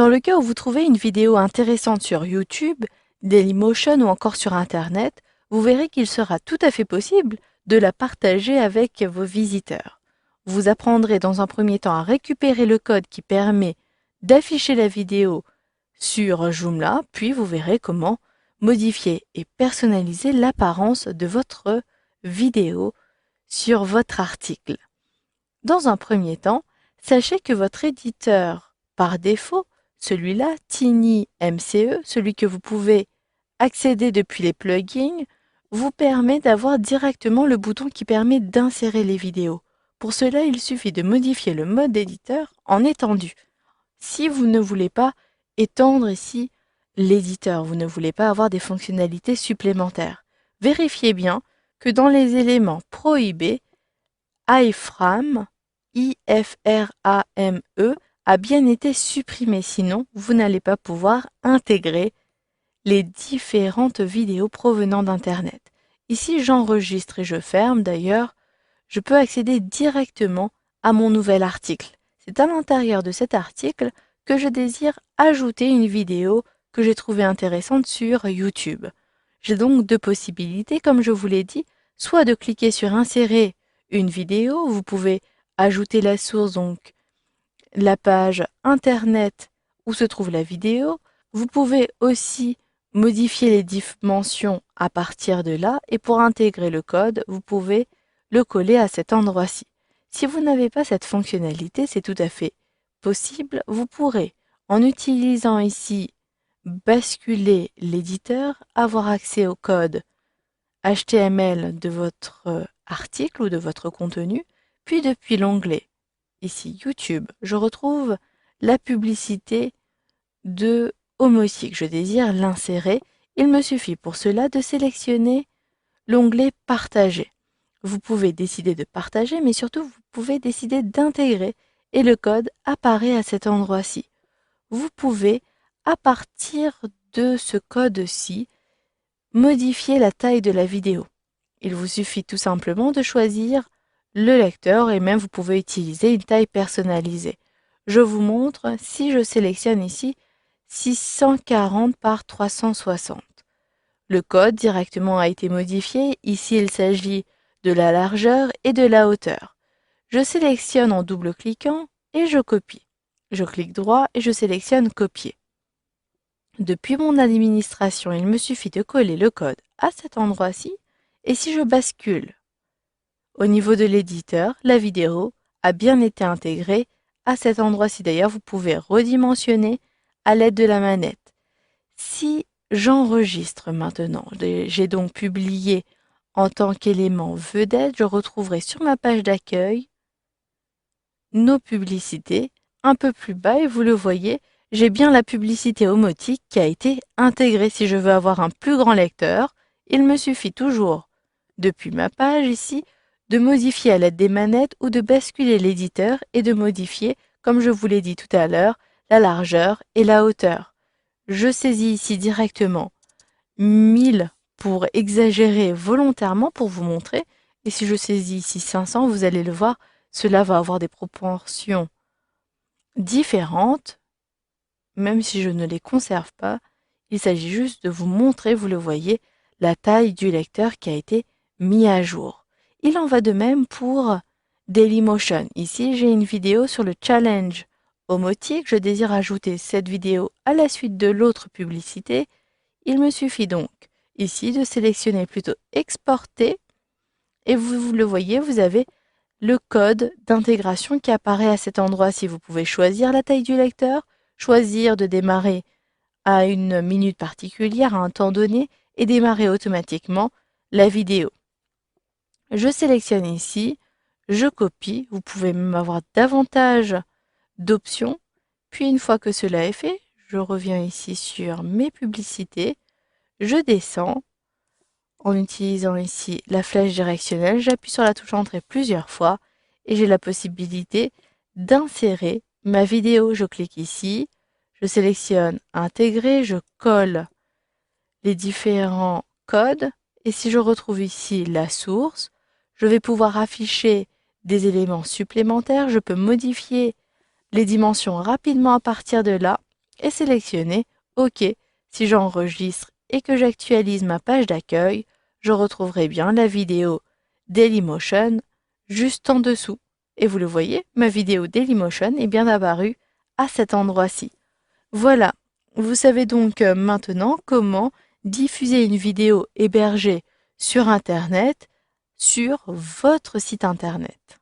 Dans le cas où vous trouvez une vidéo intéressante sur YouTube, Dailymotion ou encore sur Internet, vous verrez qu'il sera tout à fait possible de la partager avec vos visiteurs. Vous apprendrez dans un premier temps à récupérer le code qui permet d'afficher la vidéo sur Joomla, puis vous verrez comment modifier et personnaliser l'apparence de votre vidéo sur votre article. Dans un premier temps, sachez que votre éditeur par défaut, celui-là, TinyMCE, celui que vous pouvez accéder depuis les plugins, vous permet d'avoir directement le bouton qui permet d'insérer les vidéos. Pour cela, il suffit de modifier le mode d'éditeur en étendu. Si vous ne voulez pas étendre ici l'éditeur, vous ne voulez pas avoir des fonctionnalités supplémentaires, vérifiez bien que dans les éléments prohibés, iframe, IFRAME, a bien été supprimé, sinon vous n'allez pas pouvoir intégrer les différentes vidéos provenant d'Internet. Ici, j'enregistre et je ferme. D'ailleurs, je peux accéder directement à mon nouvel article. C'est à l'intérieur de cet article que je désire ajouter une vidéo que j'ai trouvée intéressante sur YouTube. J'ai donc deux possibilités, comme je vous l'ai dit, soit de cliquer sur Insérer une vidéo, vous pouvez ajouter la source, donc la page Internet où se trouve la vidéo. Vous pouvez aussi modifier les dimensions à partir de là et pour intégrer le code, vous pouvez le coller à cet endroit-ci. Si vous n'avez pas cette fonctionnalité, c'est tout à fait possible. Vous pourrez, en utilisant ici basculer l'éditeur, avoir accès au code HTML de votre article ou de votre contenu, puis depuis l'onglet ici YouTube, je retrouve la publicité de Homotic. Je désire l'insérer. Il me suffit pour cela de sélectionner l'onglet Partager. Vous pouvez décider de partager, mais surtout vous pouvez décider d'intégrer et le code apparaît à cet endroit-ci. Vous pouvez, à partir de ce code-ci, modifier la taille de la vidéo. Il vous suffit tout simplement de choisir le lecteur et même vous pouvez utiliser une taille personnalisée. Je vous montre si je sélectionne ici 640 par 360. Le code directement a été modifié. Ici, il s'agit de la largeur et de la hauteur. Je sélectionne en double-cliquant et je copie. Je clique droit et je sélectionne copier. Depuis mon administration, il me suffit de coller le code à cet endroit-ci et si je bascule au niveau de l'éditeur, la vidéo a bien été intégrée à cet endroit-ci. D'ailleurs, vous pouvez redimensionner à l'aide de la manette. Si j'enregistre maintenant, j'ai donc publié en tant qu'élément vedette, je retrouverai sur ma page d'accueil nos publicités un peu plus bas et vous le voyez, j'ai bien la publicité Homotic qui a été intégrée. Si je veux avoir un plus grand lecteur, il me suffit toujours, depuis ma page ici, de modifier à l'aide des manettes ou de basculer l'éditeur et de modifier, comme je vous l'ai dit tout à l'heure, la largeur et la hauteur. Je saisis ici directement 1000 pour exagérer volontairement pour vous montrer. Et si je saisis ici 500, vous allez le voir, cela va avoir des proportions différentes, même si je ne les conserve pas. Il s'agit juste de vous montrer, vous le voyez, la taille du lecteur qui a été mis à jour. Il en va de même pour Dailymotion. Ici, j'ai une vidéo sur le challenge Homotic. Je désire ajouter cette vidéo à la suite de l'autre publicité. Il me suffit donc ici de sélectionner plutôt exporter et vous le voyez, vous avez le code d'intégration qui apparaît à cet endroit-ci. Vous pouvez choisir la taille du lecteur, choisir de démarrer à une minute particulière, à un temps donné, et démarrer automatiquement la vidéo. Je sélectionne ici, je copie, vous pouvez même avoir davantage d'options, puis une fois que cela est fait, je reviens ici sur mes publicités, je descends, en utilisant ici la flèche directionnelle, j'appuie sur la touche Entrée plusieurs fois et j'ai la possibilité d'insérer ma vidéo. Je clique ici, je sélectionne Intégrer, je colle les différents codes et si je retrouve ici la source, je vais pouvoir afficher des éléments supplémentaires. Je peux modifier les dimensions rapidement à partir de là et sélectionner OK. Si j'enregistre et que j'actualise ma page d'accueil, je retrouverai bien la vidéo Dailymotion juste en dessous. Et vous le voyez, ma vidéo Dailymotion est bien apparue à cet endroit-ci. Voilà, vous savez donc maintenant comment diffuser une vidéo hébergée sur Internet sur votre site Internet.